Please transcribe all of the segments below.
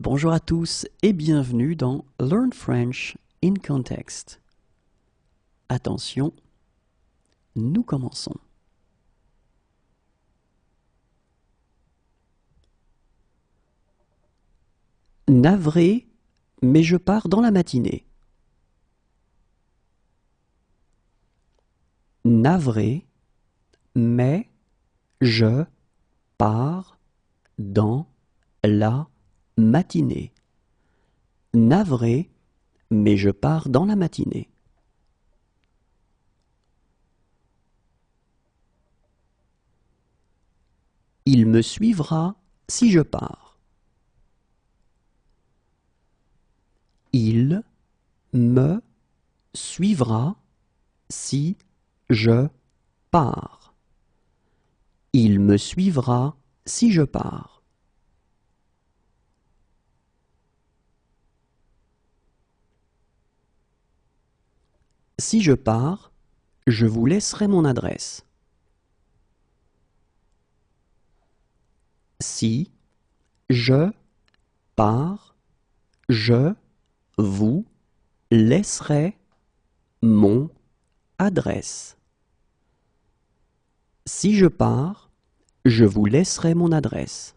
Bonjour à tous et bienvenue dans Learn French in Context. Attention, nous commençons. Navré, mais je pars dans la matinée. Navré, mais je pars dans la matinée. Navré, mais je pars dans la matinée. Il me suivra si je pars. Il me suivra si je pars. Il me suivra si je pars. Si je pars, je vous laisserai mon adresse. Si je pars, je vous laisserai mon adresse. Si je pars, je vous laisserai mon adresse.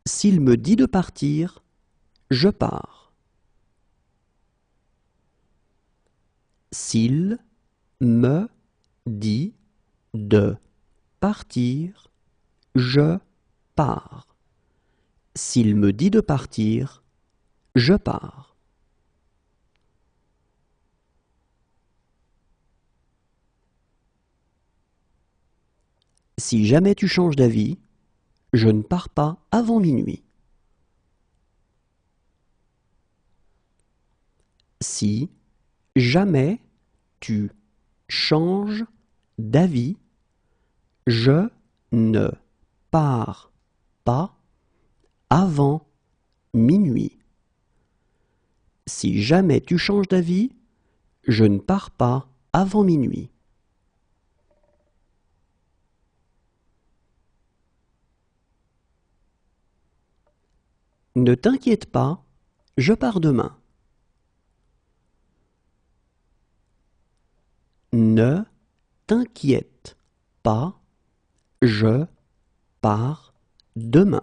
S'il me dit de partir, je pars. S'il me dit de partir, je pars. S'il me dit de partir, je pars. Si jamais tu changes d'avis, je ne pars pas avant minuit. Si jamais tu changes d'avis, je ne pars pas avant minuit. Si jamais tu changes d'avis, je ne pars pas avant minuit. Ne t'inquiète pas, je pars demain. Ne t'inquiète pas, je pars demain.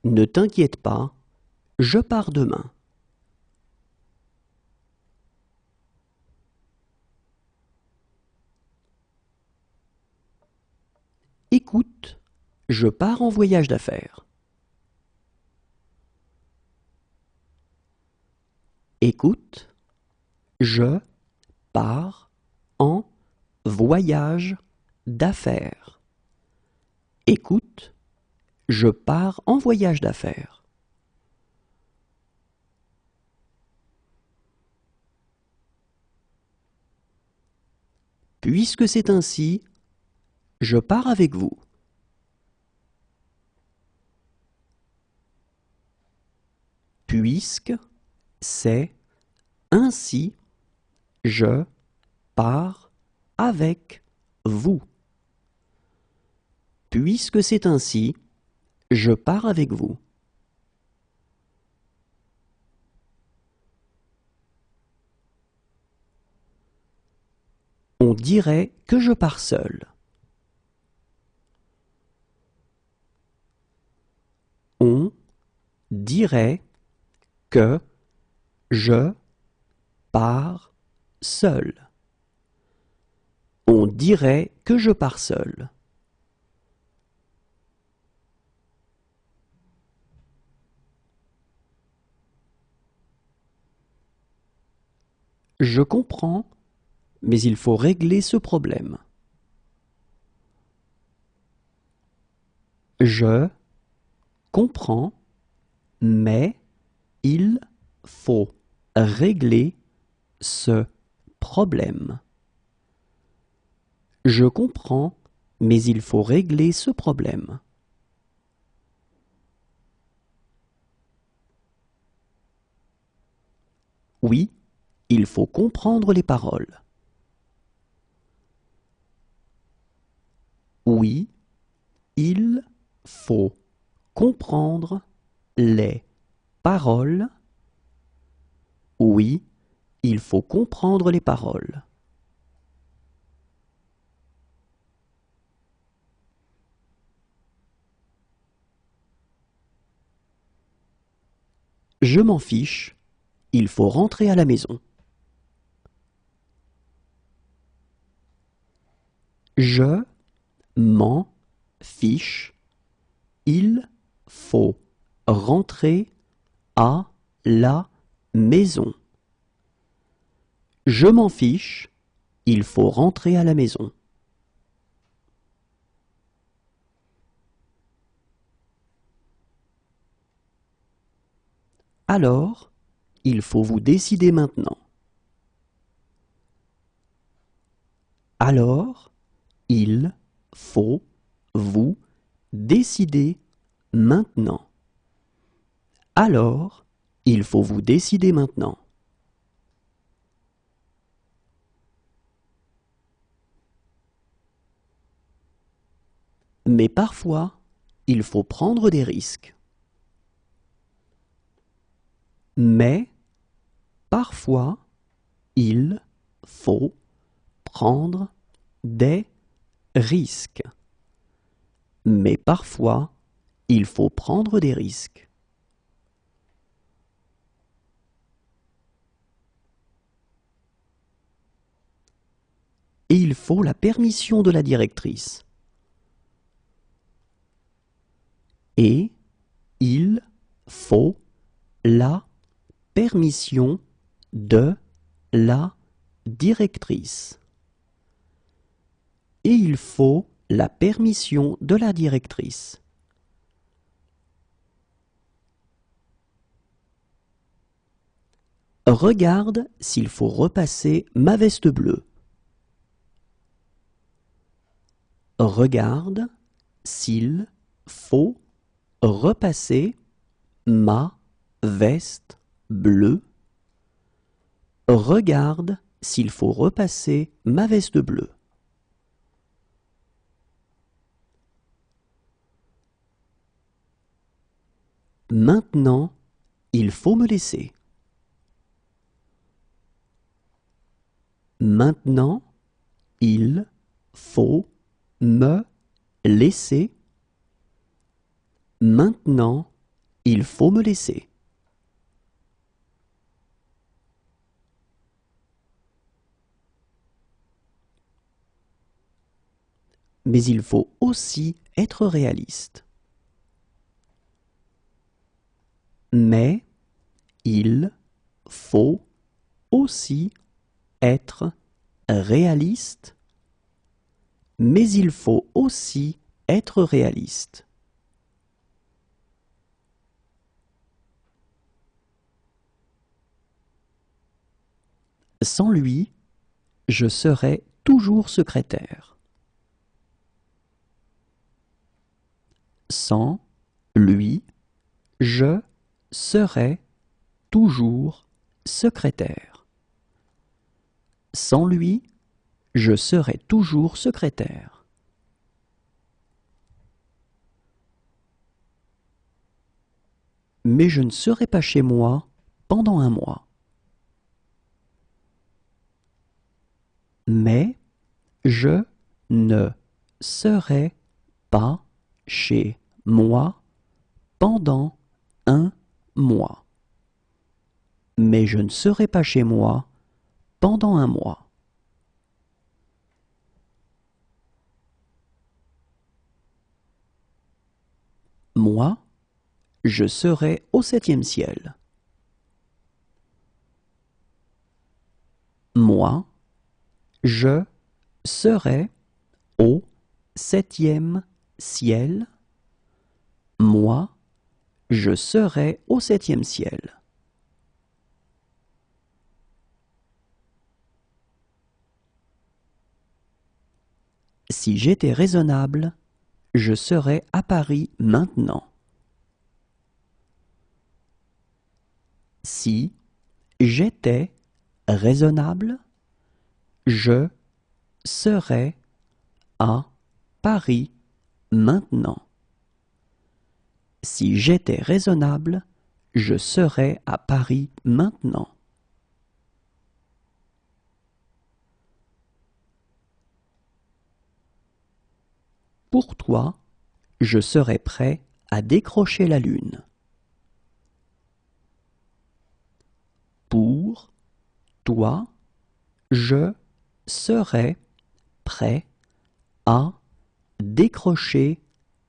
Ne t'inquiète pas, je pars demain. Écoute, je pars en voyage d'affaires. Écoute, je pars en voyage d'affaires. Écoute, je pars en voyage d'affaires. Puisque c'est ainsi, je pars avec vous. Puisque c'est ainsi, je pars avec vous. Puisque c'est ainsi, je pars avec vous. On dirait que je pars seul. On dirait que je pars seul. On dirait que je pars seul. Je comprends, mais il faut régler ce problème. Je comprends, mais il faut régler ce problème. Je comprends, mais il faut régler ce problème. Oui, il faut comprendre les paroles. Oui, il faut comprendre les paroles. Oui, il faut comprendre les paroles. Je m'en fiche, il faut rentrer à la maison. Je m'en fiche, il faut rentrer à la maison. Je m'en fiche, il faut rentrer à la maison. Alors, il faut vous décider maintenant. Alors, il faut vous décider maintenant. Alors, il faut vous décider maintenant. Mais parfois, il faut prendre des risques. Mais parfois, il faut prendre des risques. Mais parfois, il faut prendre des risques. Et il faut la permission de la directrice. Et il faut la permission de la directrice. Et il faut la permission de la directrice. Regarde s'il faut repasser ma veste bleue. Regarde s'il faut repasser ma veste bleue. Regarde s'il faut repasser ma veste bleue. Maintenant, il faut me laisser. Maintenant, il faut me laisser. Maintenant, il faut me laisser. Mais il faut aussi être réaliste. Mais il faut aussi être réaliste. Mais il faut aussi être réaliste. Sans lui, je serai toujours secrétaire. Sans lui, je serai toujours secrétaire. Sans lui, je serai toujours secrétaire. Mais je ne serai pas chez moi pendant un mois. Mais je ne serai pas chez moi pendant un mois. Mais je ne serai pas chez moi pendant un mois. Moi, je serai au 7e ciel. Moi, je serai au 7e ciel. Moi, je serai au 7e ciel. Si j'étais raisonnable, je serais à Paris maintenant. Si j'étais raisonnable, je serais à Paris maintenant. Si j'étais raisonnable, je serais à Paris maintenant. Pour toi, je serais prêt à décrocher la lune. Pour toi, je serais prêt à décrocher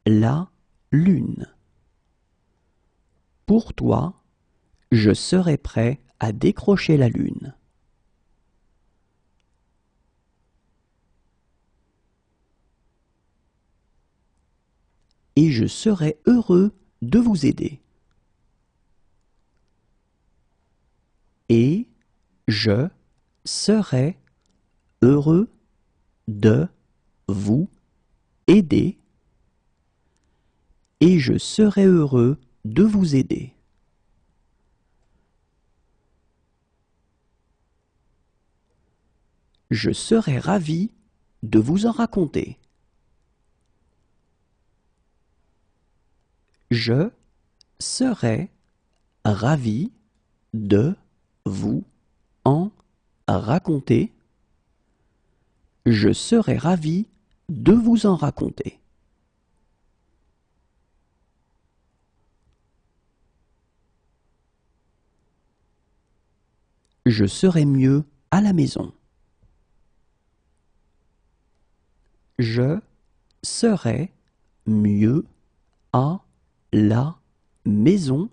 la lune. Pour toi, je serais prêt à décrocher la lune. Et je serais heureux de vous aider. Et je serais heureux de vous aider. Et je serais heureux de vous aider. Je serais ravi de vous en raconter. Je serais ravi de vous en raconter. Je serais ravi de vous en raconter. Je serais mieux à la maison. Je serais mieux à la maison.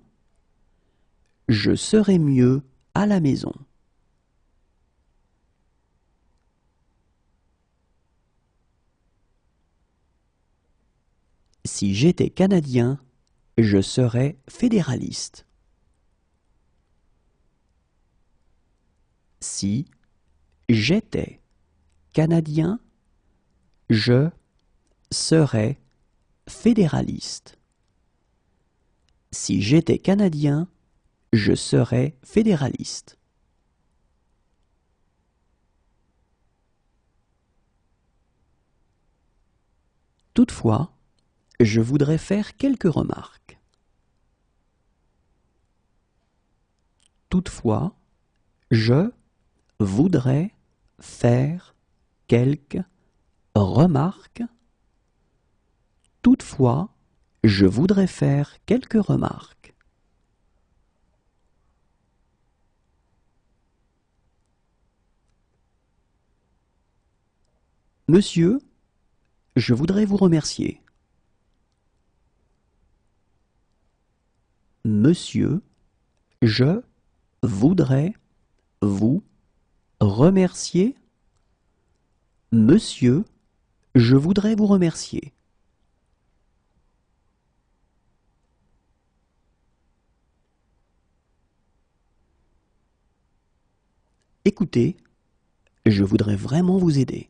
Je serais mieux à la maison. Si j'étais canadien, je serais fédéraliste. Si j'étais canadien, je serais fédéraliste. Si j'étais canadien, je serais fédéraliste. Toutefois, je voudrais faire quelques remarques. Toutefois, je voudrais faire quelques remarques. Toutefois, je voudrais faire quelques remarques. Monsieur, je voudrais vous remercier. Monsieur, je voudrais vous remercier. Monsieur, je voudrais vous remercier. Écoutez, je voudrais vraiment vous aider.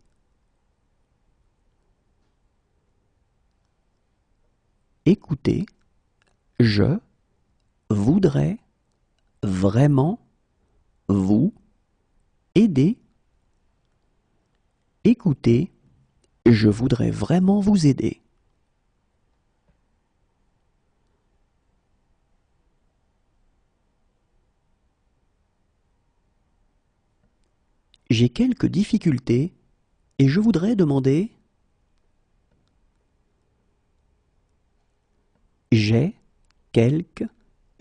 Écoutez, je voudrais vraiment vous aider. Écoutez, je voudrais vraiment vous aider. J'ai quelques difficultés et je voudrais demander. J'ai quelques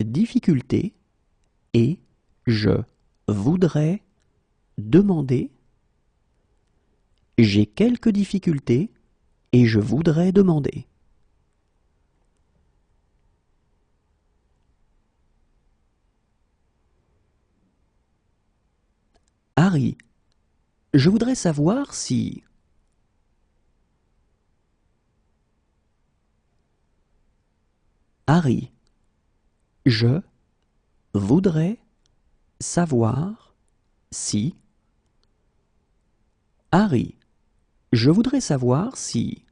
difficultés et je voudrais demander. J'ai quelques difficultés et je voudrais demander. Harry, je voudrais savoir si... Harry, je voudrais savoir si... Harry, je voudrais savoir si...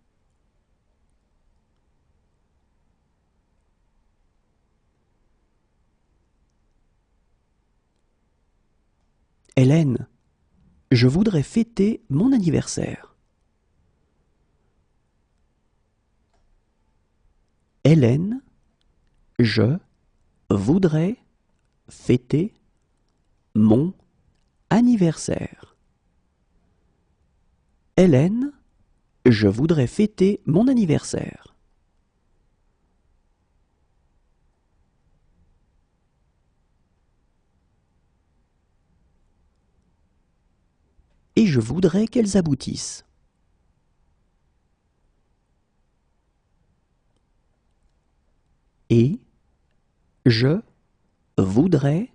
Hélène, je voudrais fêter mon anniversaire. Hélène, je voudrais fêter mon anniversaire. Hélène, je voudrais fêter mon anniversaire. Et je voudrais qu'elles aboutissent. Et je voudrais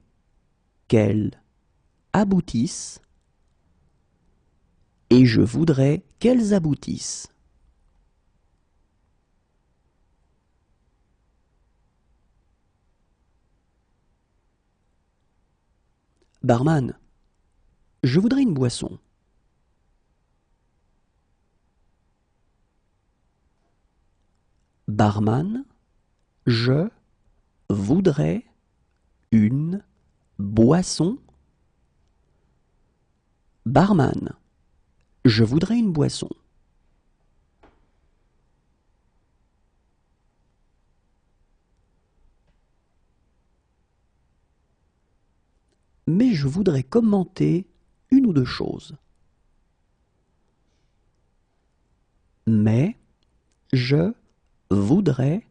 qu'elles aboutissent. Et je voudrais qu'elles aboutissent. Barman, je voudrais une boisson. Barman, je voudrais une boisson. Barman, je voudrais une boisson. Mais je voudrais commenter une ou deux choses. Mais je voudrais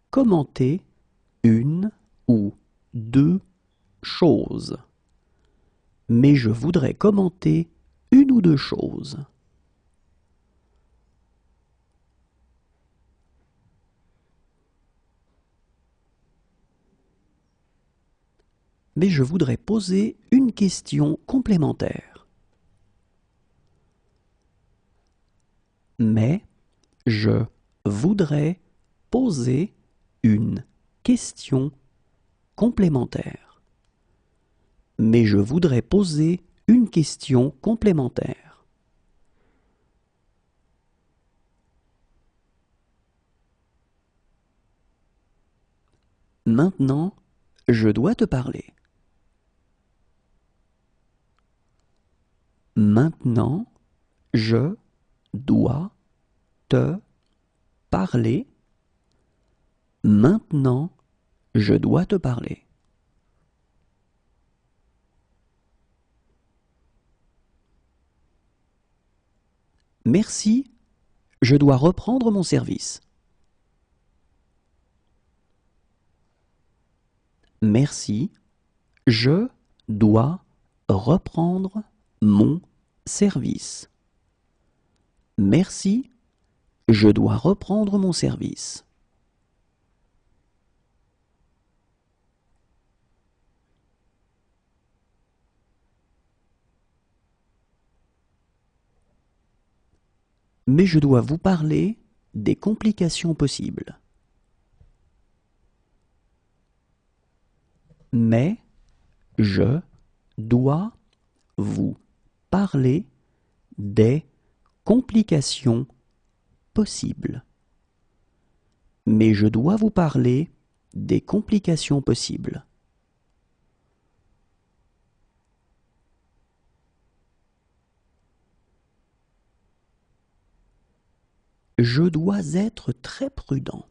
commenter une ou deux choses. Mais je voudrais commenter une ou deux choses. Mais je voudrais poser une question complémentaire. Mais je voudrais poser une question complémentaire. Mais je voudrais poser une question complémentaire. Maintenant, je dois te parler. Maintenant, je dois te parler. Maintenant, je dois te parler. Merci, je dois reprendre mon service. Merci, je dois reprendre mon service. Merci, je dois reprendre mon service. Mais je dois vous parler des complications possibles. Mais je dois vous parler des complications possibles. Mais je dois vous parler des complications possibles. Je dois être très prudent.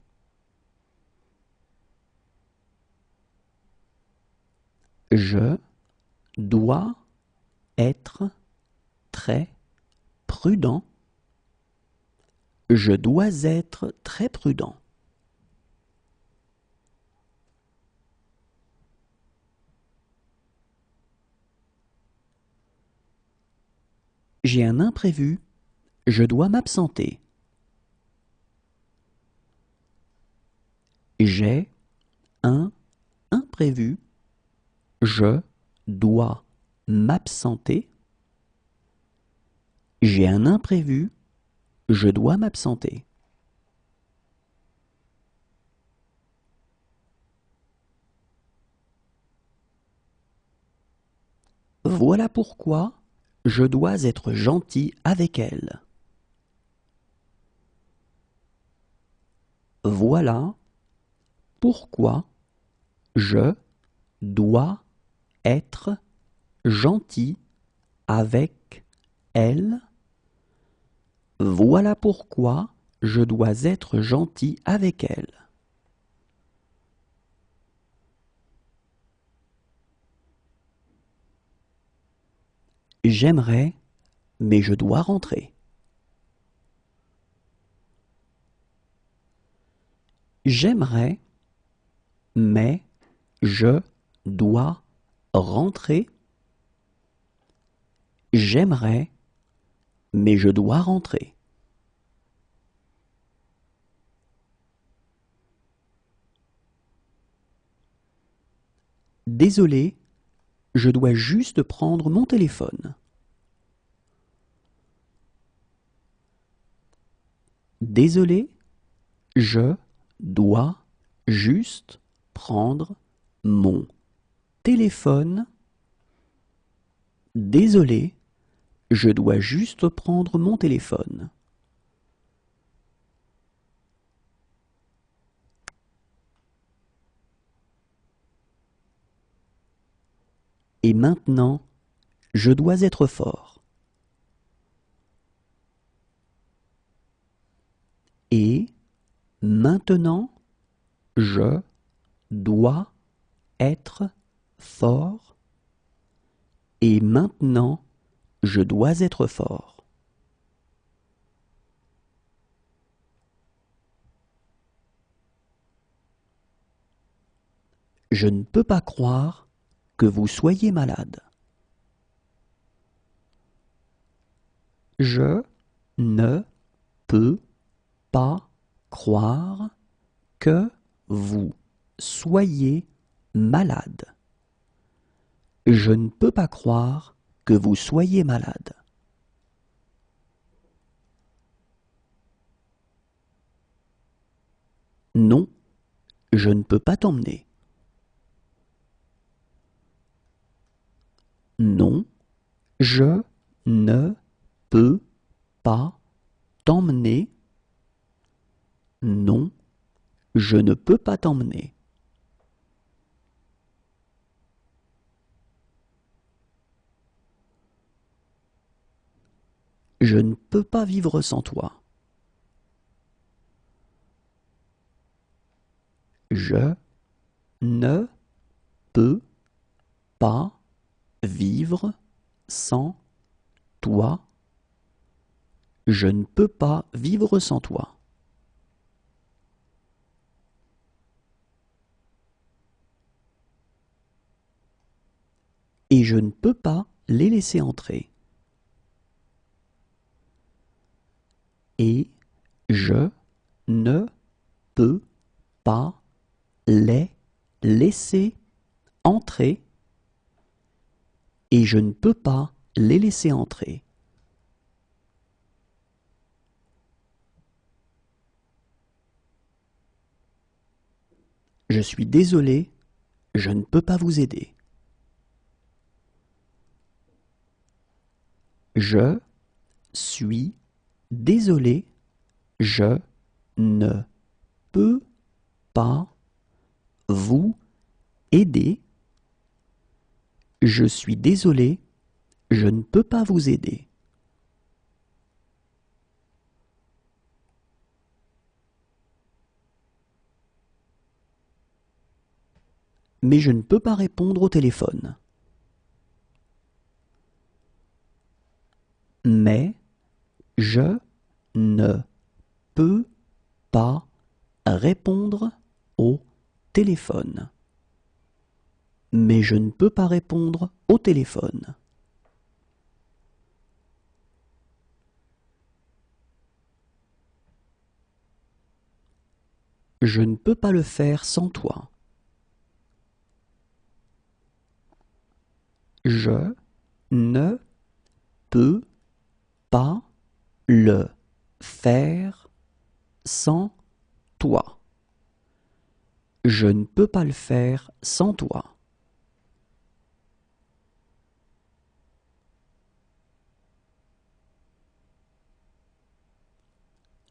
Je dois être très prudent. Je dois être très prudent. J'ai un imprévu. Je dois m'absenter. J'ai un imprévu. Je dois m'absenter. J'ai un imprévu. Je dois m'absenter. Voilà pourquoi je dois être gentil avec elle. Voilà pourquoi je dois être gentil avec elle. Voilà pourquoi je dois être gentil avec elle. J'aimerais, mais je dois rentrer. J'aimerais, mais je dois rentrer. J'aimerais, mais je dois rentrer. Désolé, je dois juste prendre mon téléphone. Désolé, je dois juste prendre mon téléphone. Désolé, je dois juste prendre mon téléphone. Et maintenant, je dois être fort. Et maintenant, je dois être fort. Et maintenant, je dois être fort. Je ne peux pas croire que vous soyez malade. Je ne peux pas croire que vous soyez malade. Je ne peux pas croire que vous soyez malade. Non, je ne peux pas t'emmener. Non, je ne peux pas t'emmener. Non, je ne peux pas t'emmener. Je ne peux pas vivre sans toi. Je ne peux pas vivre sans toi. Je ne peux pas vivre sans toi. Et je ne peux pas les laisser entrer. Et je ne peux pas les laisser entrer. Et je ne peux pas les laisser entrer. Je suis désolé, je ne peux pas vous aider. Je suis désolé, je ne peux pas vous aider. Je suis désolé, je ne peux pas vous aider. Mais je ne peux pas répondre au téléphone. Mais je ne peux pas répondre au téléphone. Mais je ne peux pas répondre au téléphone. Je ne peux pas le faire sans toi. Je ne peux pas le faire sans toi. Je ne peux pas le faire sans toi.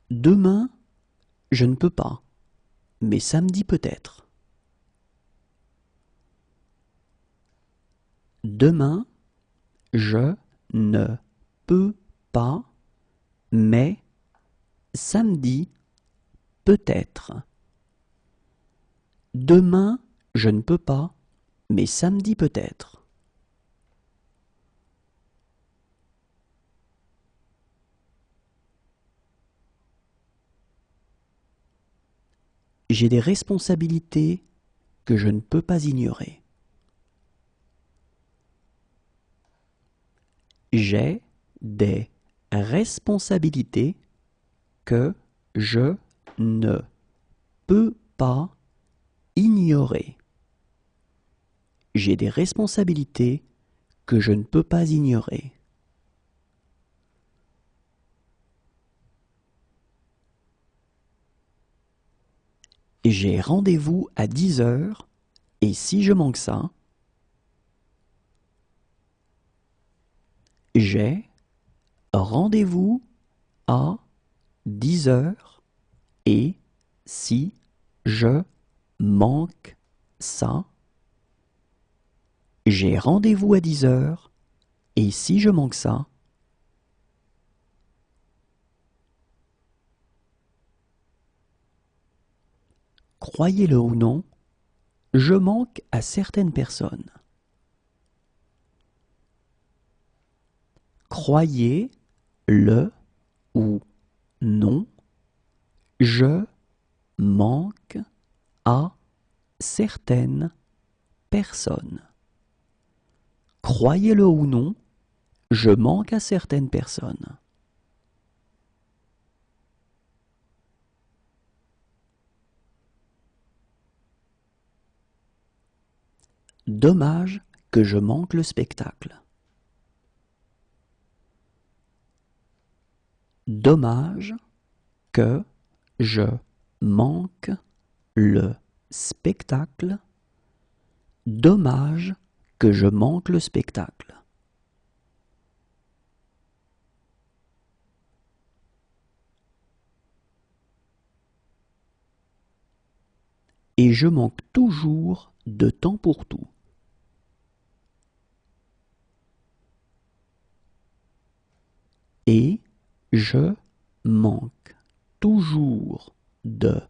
Demain, je ne peux pas, mais samedi peut-être. Demain, je ne peux pas, mais samedi peut-être. Demain, je ne peux pas, mais samedi peut-être. J'ai des responsabilités que je ne peux pas ignorer. J'ai des responsabilités que je ne peux pas ignorer. J'ai des responsabilités que je ne peux pas ignorer. J'ai rendez-vous à 10 heures et si je manque ça, j'ai rendez-vous à 10 heures et si je manque ça, j'ai rendez-vous à 10 heures et si je manque ça, croyez-le ou non, je manque à certaines personnes. Croyez-le ou non, je manque à certaines personnes. Croyez-le ou non, je manque à certaines personnes. Dommage que je manque le spectacle. Dommage que je manque le spectacle. Dommage que je manque le spectacle. Et je manque toujours de temps pour tout. Et je manque toujours de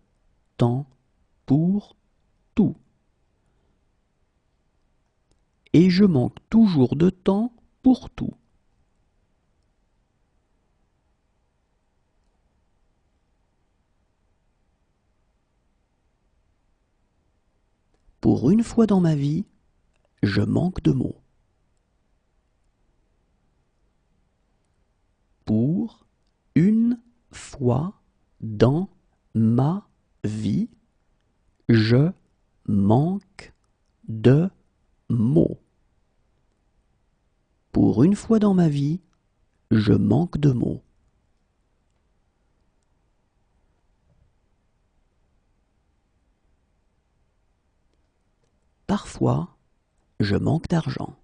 temps pour tout. Et je manque toujours de temps pour tout. Pour une fois dans ma vie, je manque de mots. Pour une fois dans ma vie, je manque de mots. Pour une fois dans ma vie, je manque de mots. Parfois, je manque d'argent.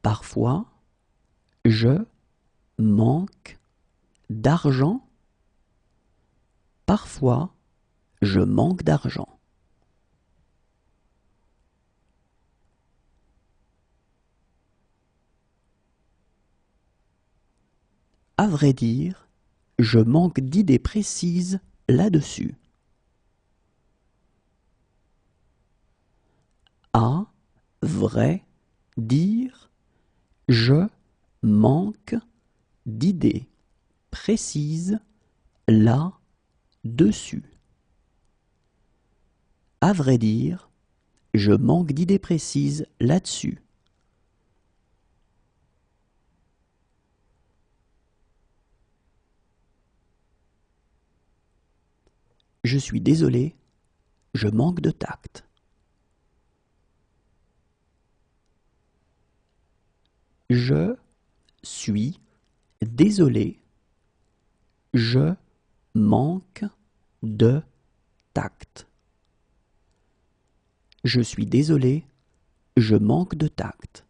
Parfois, je manque d'argent. Parfois, je manque d'argent. À vrai dire, je manque d'idées précises là-dessus. À vrai dire, je manque d'idées précises là-dessus. À vrai dire, je manque d'idées précises là-dessus. Je suis désolé, je manque de tact. Je suis désolé, je manque de tact. Je suis désolé, je manque de tact.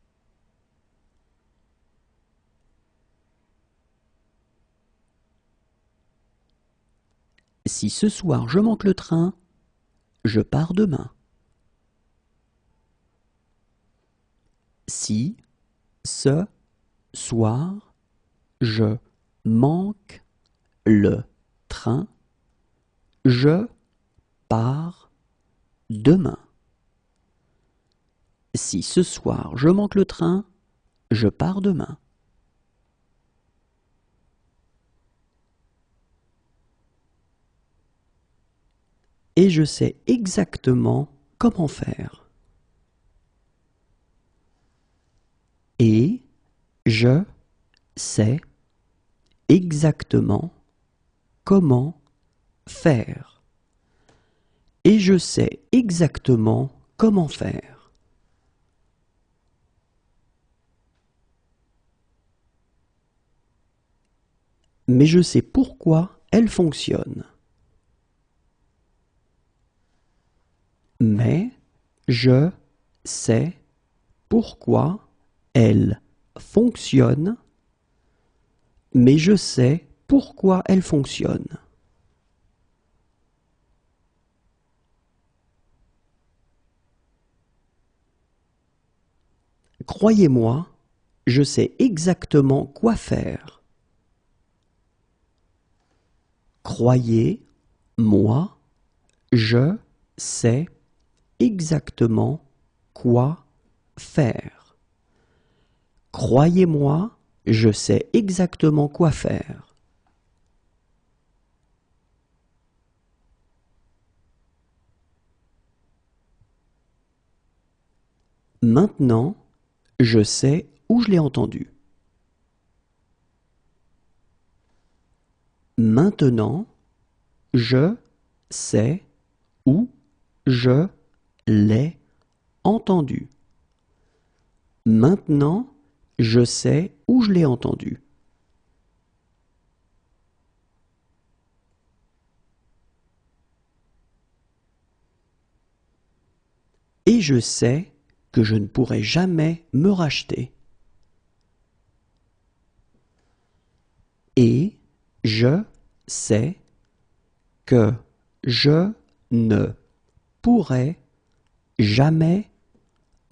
Si ce soir je manque le train, je pars demain. Si ce soir je manque le train, je pars demain. Si ce soir je manque le train, je pars demain. et je sais exactement comment faire. Et je sais exactement comment faire. Et je sais exactement comment faire. Mais je sais pourquoi elle fonctionne. Mais je sais pourquoi elle fonctionne. Mais je sais pourquoi elle fonctionne. Croyez-moi, je sais exactement quoi faire. Croyez-moi, je sais exactement quoi faire. Croyez-moi, je sais exactement quoi faire. Maintenant, je sais où je l'ai entendu. Maintenant, je sais où je l'ai entendu. Maintenant, je sais où je l'ai entendu. Et je sais que je ne pourrai jamais me racheter. Et je sais que je ne pourrai jamais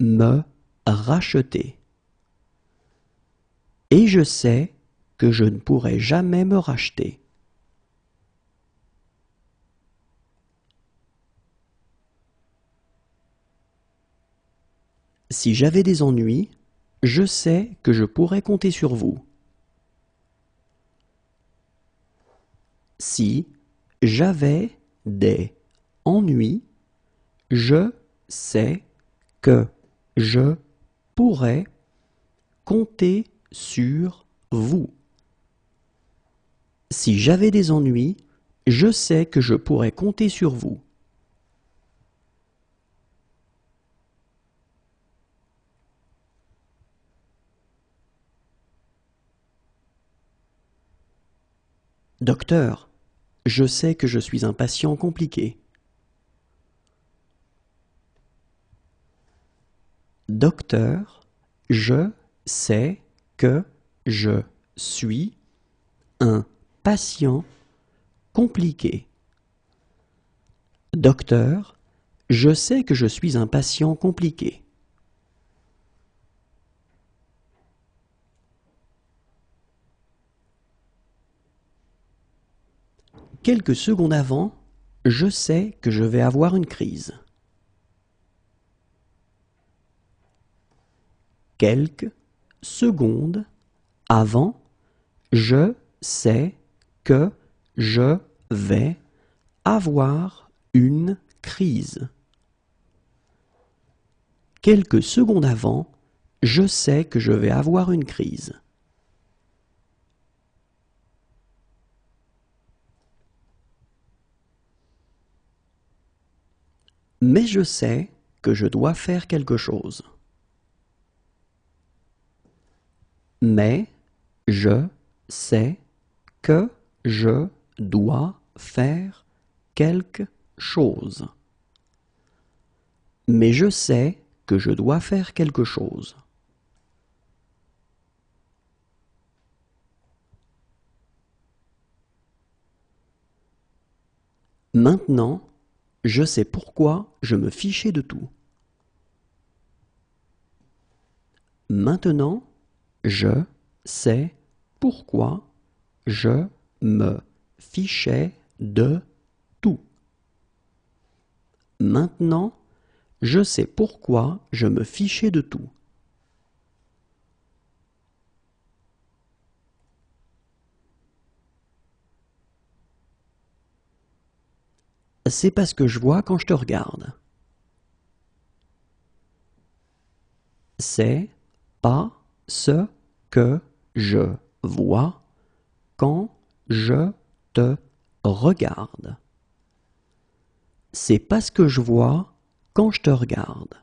me racheter. Et je sais que je ne pourrai jamais me racheter. Si j'avais des ennuis, je sais que je pourrais compter sur vous. Si j'avais des ennuis, je sais que je pourrais compter sur vous. Si j'avais des ennuis, je sais que je pourrais compter sur vous. Docteur, je sais que je suis un patient compliqué. Docteur, je sais que je suis un patient compliqué. Docteur, je sais que je suis un patient compliqué. Quelques secondes avant, je sais que je vais avoir une crise. Quelques secondes avant, je sais que je vais avoir une crise. Quelques secondes avant, je sais que je vais avoir une crise. Mais je sais que je dois faire quelque chose. Mais je sais que je dois faire quelque chose. Mais je sais que je dois faire quelque chose. Maintenant, je sais pourquoi je me fichais de tout. Maintenant, je sais pourquoi je me fichais de tout. Maintenant, je sais pourquoi je me fichais de tout. c'est pas ce que je vois quand je te regarde. C'est pas ce que je vois quand je te regarde. C'est pas ce que je vois quand je te regarde.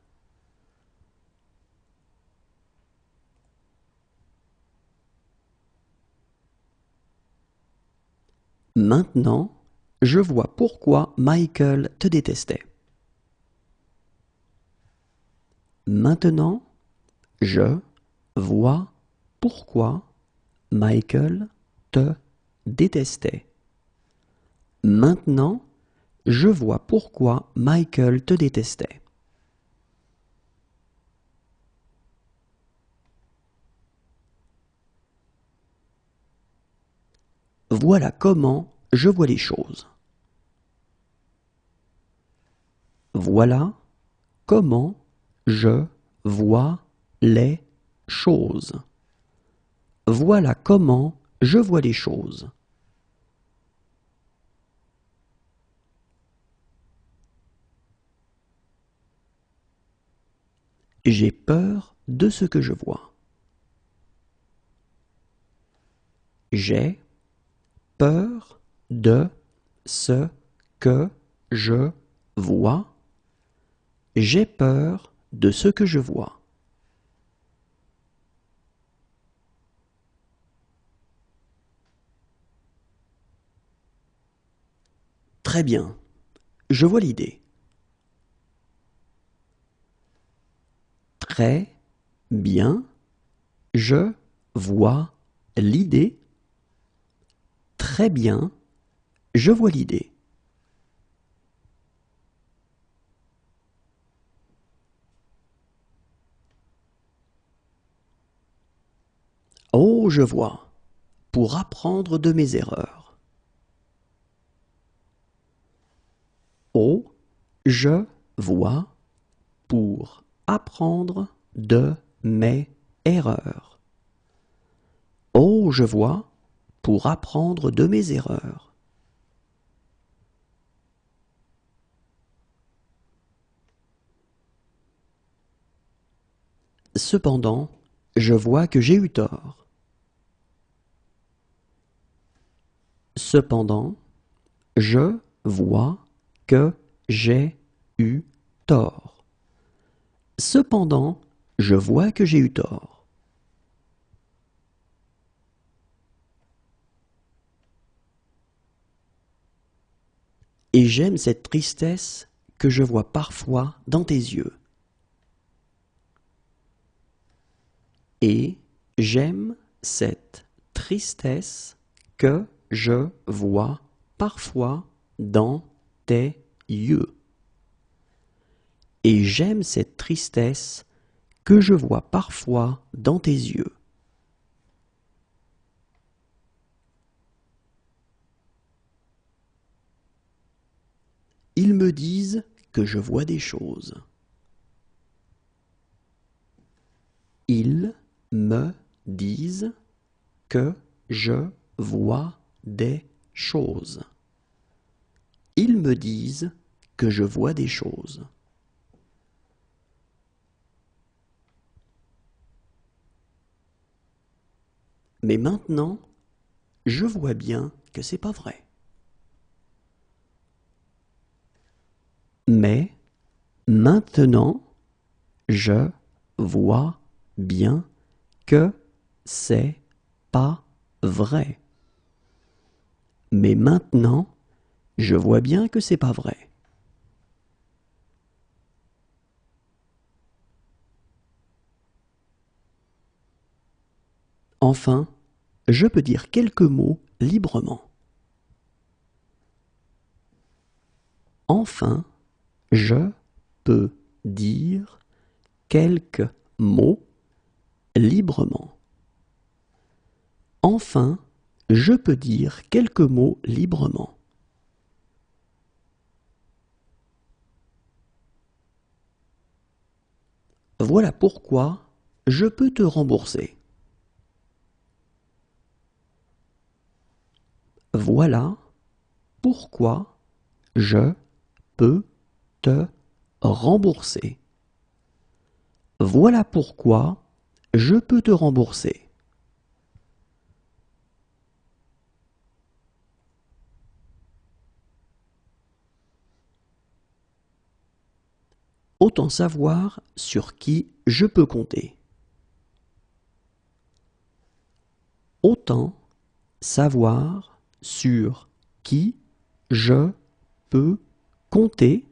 Maintenant, je vois pourquoi Michael te détestait. Maintenant, je vois pourquoi Michael te détestait. Maintenant, je vois pourquoi Michael te détestait. Voilà comment je vois les choses. Voilà comment je vois les choses. Voilà comment je vois les choses. J'ai peur de ce que je vois. J'ai peur de ce que je vois. J'ai peur de ce que je vois. Très bien, je vois l'idée. Très bien, je vois l'idée. Très bien, je vois l'idée. Oh, je vois, pour apprendre de mes erreurs. Oh, je vois, pour apprendre de mes erreurs. Oh, je vois, pour apprendre de mes erreurs. Cependant, je vois que j'ai eu tort. Cependant, je vois que j'ai eu tort. Cependant, je vois que j'ai eu tort. Et j'aime cette tristesse que je vois parfois dans tes yeux. Et j'aime cette tristesse que je vois parfois dans tes yeux. Et j'aime cette tristesse que je vois parfois dans tes yeux. Ils me disent que je vois des choses. Ils me disent que je vois des choses. Ils me disent que je vois des choses. Mais maintenant, je vois bien que c'est pas vrai. Mais maintenant, je vois bien que c'est pas vrai. Mais maintenant, je vois bien que c'est pas vrai. Enfin, je peux dire quelques mots librement. Enfin, je peux dire quelques mots librement. Enfin, je peux dire quelques mots librement. Voilà pourquoi je peux te rembourser. Voilà pourquoi je peux te rembourser. Voilà pourquoi je peux te rembourser. Autant savoir sur qui je peux compter. Autant savoir sur qui je peux compter.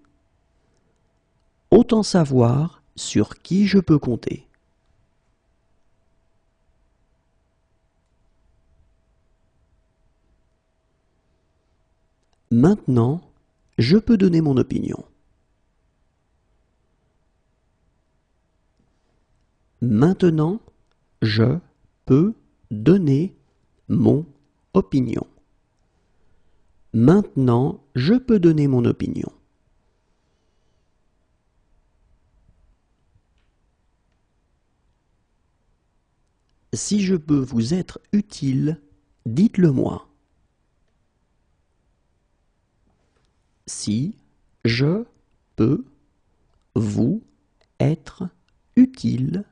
Autant savoir sur qui je peux compter. Maintenant, je peux donner mon opinion. Maintenant, je peux donner mon opinion. Maintenant, je peux donner mon opinion. Si je peux vous être utile, dites-le moi. Si je peux vous être utile,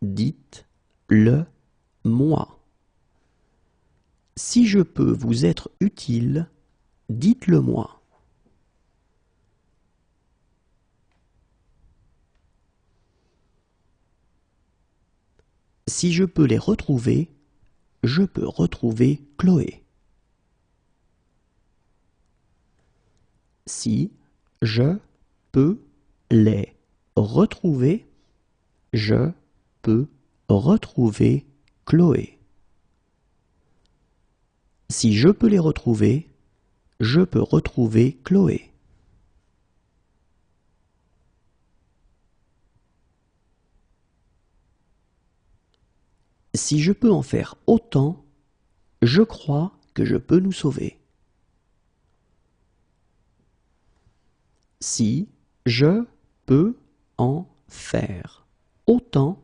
dites-le moi. Si je peux vous être utile, dites-le moi. Si je peux les retrouver, je peux retrouver Chloé. Si je peux les retrouver, je peux retrouver Chloé. Si je peux les retrouver, je peux retrouver Chloé. Si je peux en faire autant, je crois que je peux nous sauver. Si je peux en faire autant,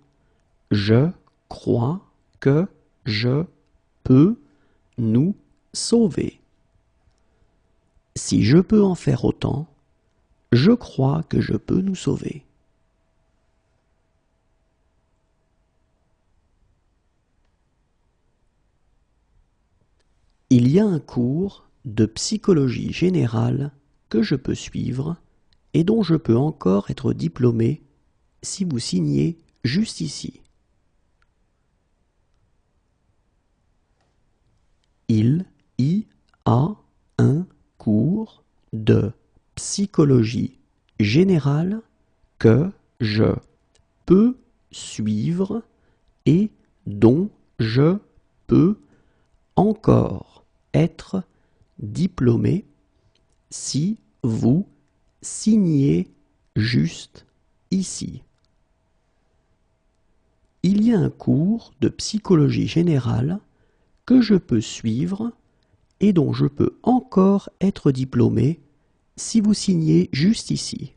je crois que je peux nous sauver. Si je peux en faire autant, je crois que je peux nous sauver. Il y a un cours de psychologie générale que je peux suivre et dont je peux encore être diplômé si vous signez juste ici. Il y a un cours de psychologie générale que je peux suivre et dont je peux encore être diplômé si vous signez juste ici. Il y a un cours de psychologie générale que je peux suivre et dont je peux encore être diplômé si vous signez juste ici.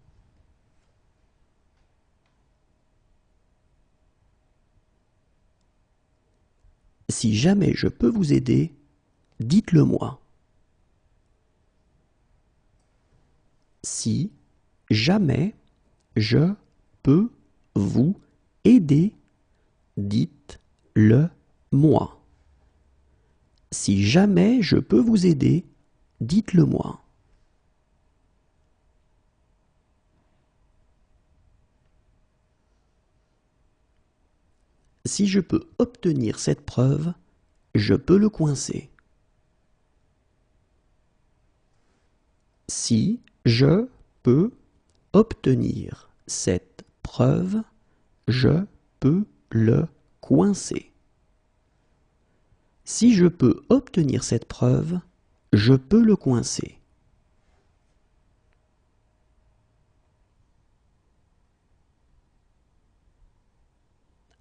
Si jamais je peux vous aider, dites-le moi. Si jamais je peux vous aider, dites-le moi. Si jamais je peux vous aider, dites-le moi. Si je peux obtenir cette preuve, je peux le coincer. Si je peux obtenir cette preuve, je peux le coincer. Si je peux obtenir cette preuve, je peux le coincer.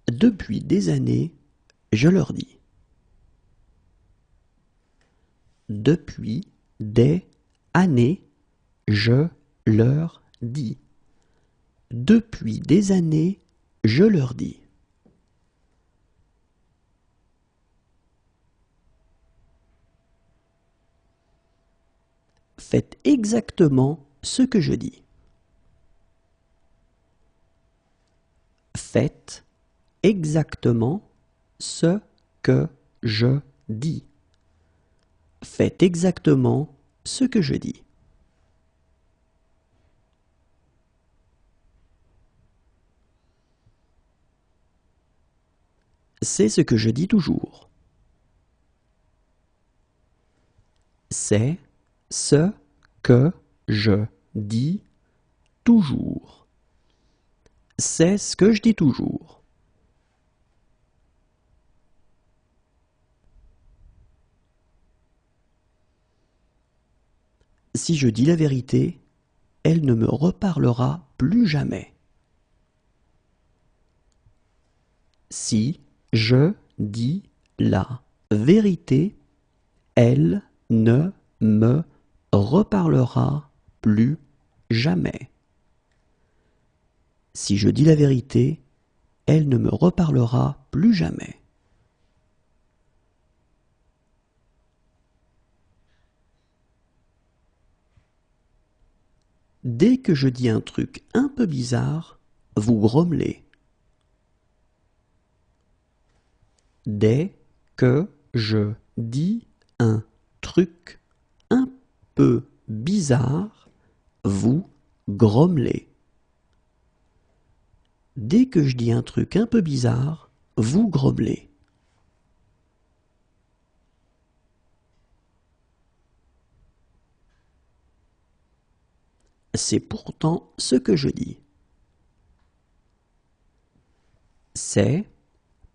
Depuis des années, je leur dis. Depuis des années, je leur dis. Depuis des années, je leur dis. Faites exactement ce que je dis. Faites exactement ce que je dis. Faites exactement ce que je dis. C'est ce que je dis toujours. C'est ce que je dis toujours. C'est ce que je dis toujours. Si je dis la vérité, elle ne me reparlera plus jamais. Si je dis la vérité, elle ne me reparlera plus jamais. Si je dis la vérité, elle ne me reparlera plus jamais. Dès que je dis un truc un peu bizarre, vous grommelez. Dès que je dis un truc un peu bizarre, vous grommelez. Dès que je dis un truc un peu bizarre, vous grommelez. C'est pourtant ce que je dis. C'est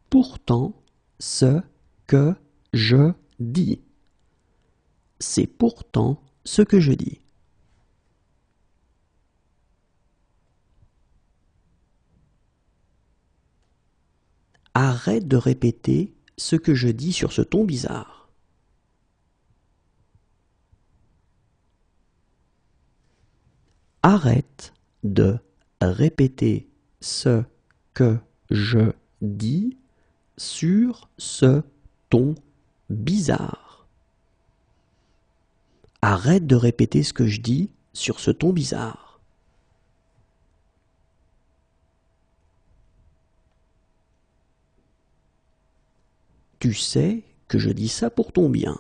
pourtant ce que je dis. C'est pourtant ce que je dis. Arrête de répéter ce que je dis sur ce ton bizarre. Arrête de répéter ce que je dis sur ce ton bizarre. Arrête de répéter ce que je dis sur ce ton bizarre. Tu sais que je dis ça pour ton bien.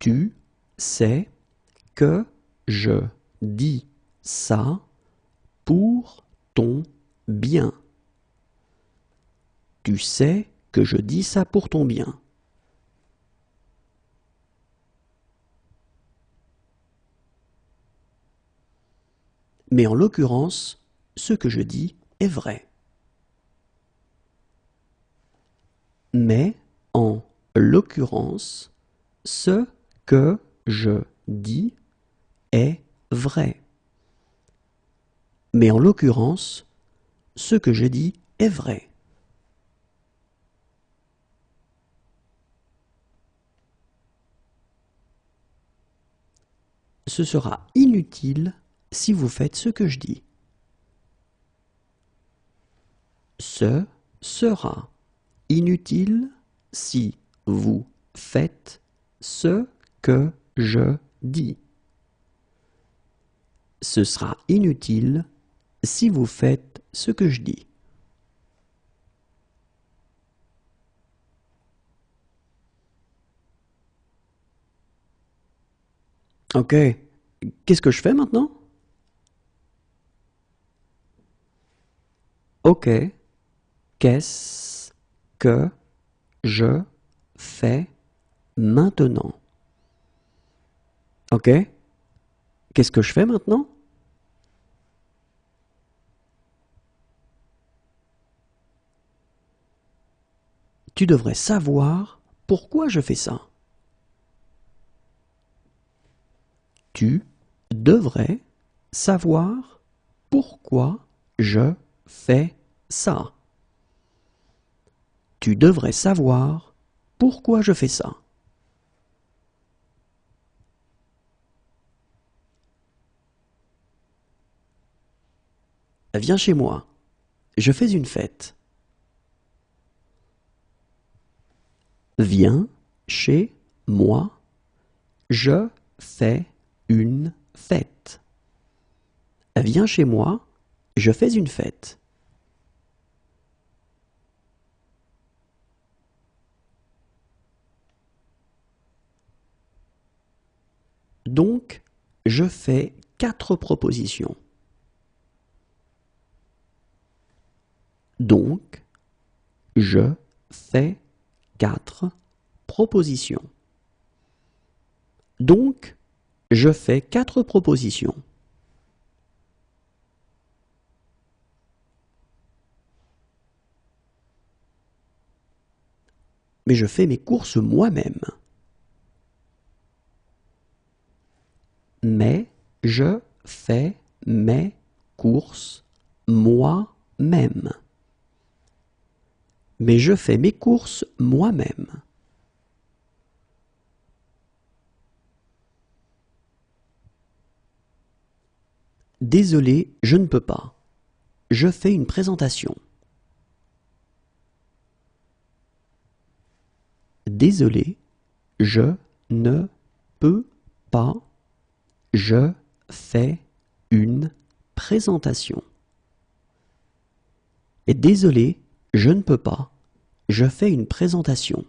Tu sais que je dis ça pour ton bien. Tu sais que je dis ça pour ton bien. Mais en l'occurrence, ce que je dis est vrai. Mais en l'occurrence, ce que je dis est vrai. Mais en l'occurrence, ce que je dis est vrai. Ce sera inutile si vous faites ce que je dis. Ce sera inutile si vous faites ce que je dis. Ce sera inutile si vous faites ce que je dis. Ok, qu'est-ce que je fais maintenant? Ok, qu'est-ce que je fais maintenant? Ok, qu'est-ce que je fais maintenant? Tu devrais savoir pourquoi je fais ça. Tu devrais savoir pourquoi je fais ça. Tu devrais savoir pourquoi je fais ça. Viens chez moi. Je fais une fête. Viens chez moi. Je fais une fête. Viens chez moi, je fais une fête. Donc, je fais 4 propositions. Donc, je fais 4 propositions. Donc, je fais 4 propositions. Mais je fais mes courses moi-même. Mais je fais mes courses moi-même. Mais je fais mes courses moi-même. Désolé, je ne peux pas. Je fais une présentation. Désolé, je ne peux pas. Je fais une présentation. Et désolé, je ne peux pas. Je fais une présentation.